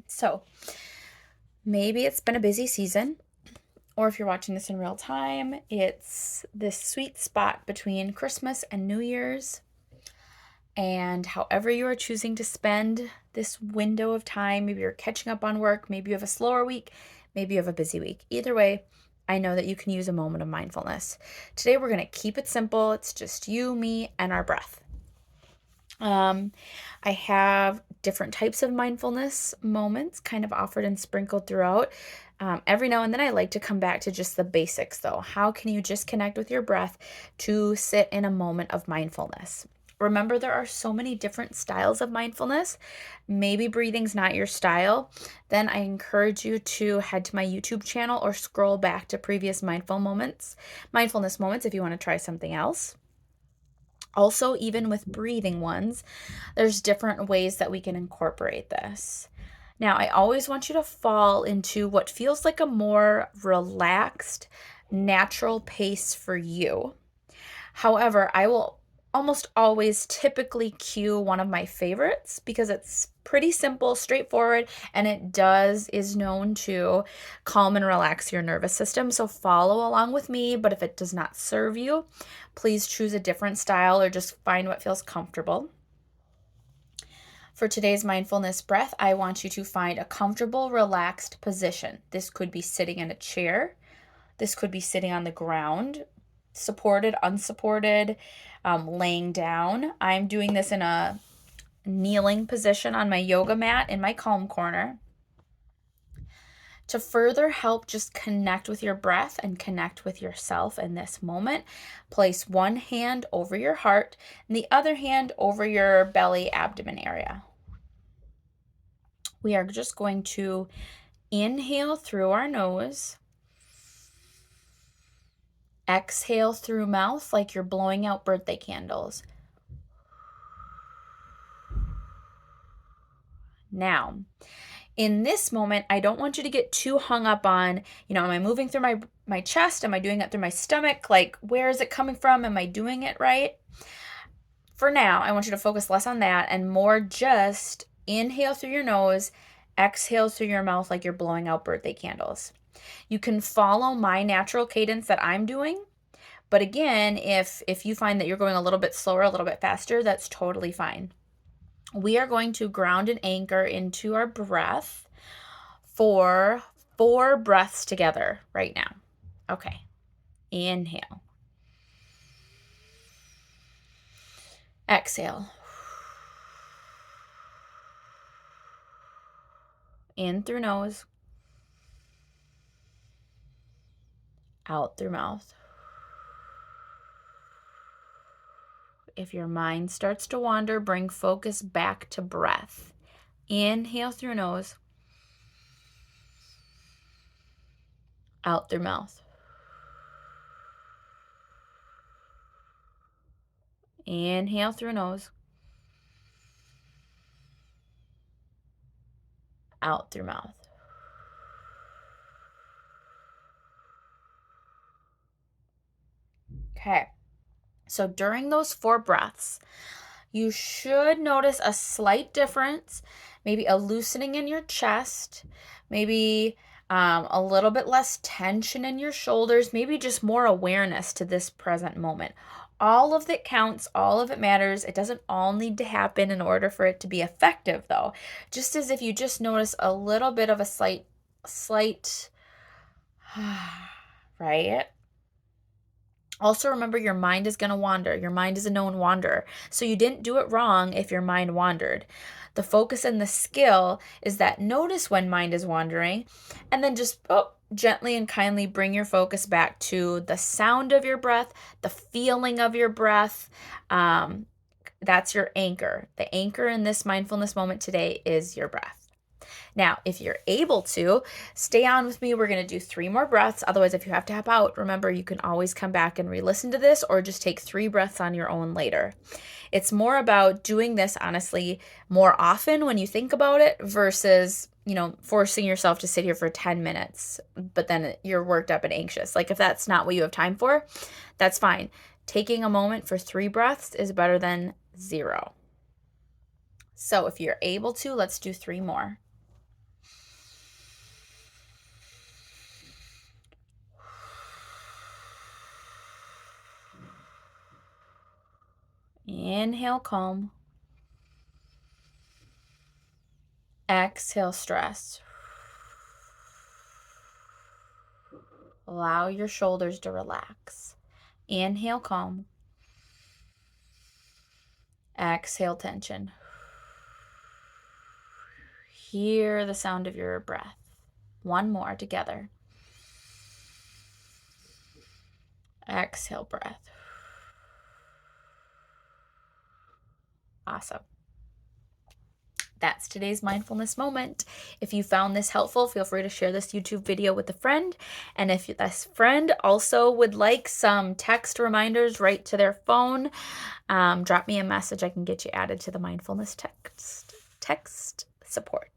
So maybe it's been a busy season, or if you're watching this in real time, it's this sweet spot between Christmas and New Year's. And however you are choosing to spend this window of time, maybe you're catching up on work, maybe you have a slower week, maybe you have a busy week. Either way, I know that you can use a moment of mindfulness. Today, we're going to keep it simple. It's just you, me, and our breath. I have different types of mindfulness moments kind of offered and sprinkled throughout. Every now and then, I like to come back to just the basics, though. How can you just connect with your breath to sit in a moment of mindfulness? Remember, there are so many different styles of mindfulness. Maybe breathing's not your style. Then I encourage you to head to my YouTube channel or scroll back to previous mindfulness moments if you want to try something else. Also, even with breathing ones, there's different ways that we can incorporate this. Now, I always want you to fall into what feels like a more relaxed, natural pace for you. However, I will almost always typically cue one of my favorites because it's pretty simple, straightforward, and is known to calm and relax your nervous system. So follow along with me, but if it does not serve you, please choose a different style or just find what feels comfortable. For today's mindfulness breath, I want you to find a comfortable, relaxed position. This could be sitting in a chair. This could be sitting on the ground, supported, unsupported, laying down. I'm doing this in a kneeling position on my yoga mat in my calm corner. To further help just connect with your breath and connect with yourself in this moment, place one hand over your heart and the other hand over your belly abdomen area. We are just going to inhale through our nose. Exhale through mouth like you're blowing out birthday candles. Now, in this moment, I don't want you to get too hung up on, am I moving through my chest? Am I doing it through my stomach? Like, where is it coming from? Am I doing it right? For now, I want you to focus less on that and more just inhale through your nose, exhale through your mouth like you're blowing out birthday candles. You can follow my natural cadence that I'm doing. But again, if you find that you're going a little bit slower, a little bit faster, that's totally fine. We are going to ground and anchor into our breath for 4 breaths together right now. Okay. Inhale. Exhale. In through nose. Out through mouth. If your mind starts to wander, bring focus back to breath. Inhale through nose. Out through mouth. Inhale through nose. Out through mouth. Okay. So during those 4 breaths, you should notice a slight difference, maybe a loosening in your chest, maybe a little bit less tension in your shoulders, maybe just more awareness to this present moment. All of it counts, all of it matters. It doesn't all need to happen in order for it to be effective, though. Just as if you just notice a little bit of a slight, right? Also, remember your mind is going to wander. Your mind is a known wanderer. So you didn't do it wrong if your mind wandered. The focus and the skill is that notice when mind is wandering and then just gently and kindly bring your focus back to the sound of your breath, the feeling of your breath. That's your anchor. The anchor in this mindfulness moment today is your breath. Now, if you're able to, stay on with me. We're going to do 3 more breaths. Otherwise, if you have to hop out, remember you can always come back and re-listen to this or just take 3 breaths on your own later. It's more about doing this, honestly, more often when you think about it versus, forcing yourself to sit here for 10 minutes, but then you're worked up and anxious. Like if that's not what you have time for, that's fine. Taking a moment for 3 breaths is better than 0. So if you're able to, let's do 3 more. Inhale, calm. Exhale, stress. Allow your shoulders to relax. Inhale, calm. Exhale, tension. Hear the sound of your breath. One more together. Exhale, breath. Awesome. That's today's mindfulness moment. If you found this helpful, feel free to share this YouTube video with a friend. And if this friend also would like some text reminders right to their phone, drop me a message. I can get you added to the mindfulness text support.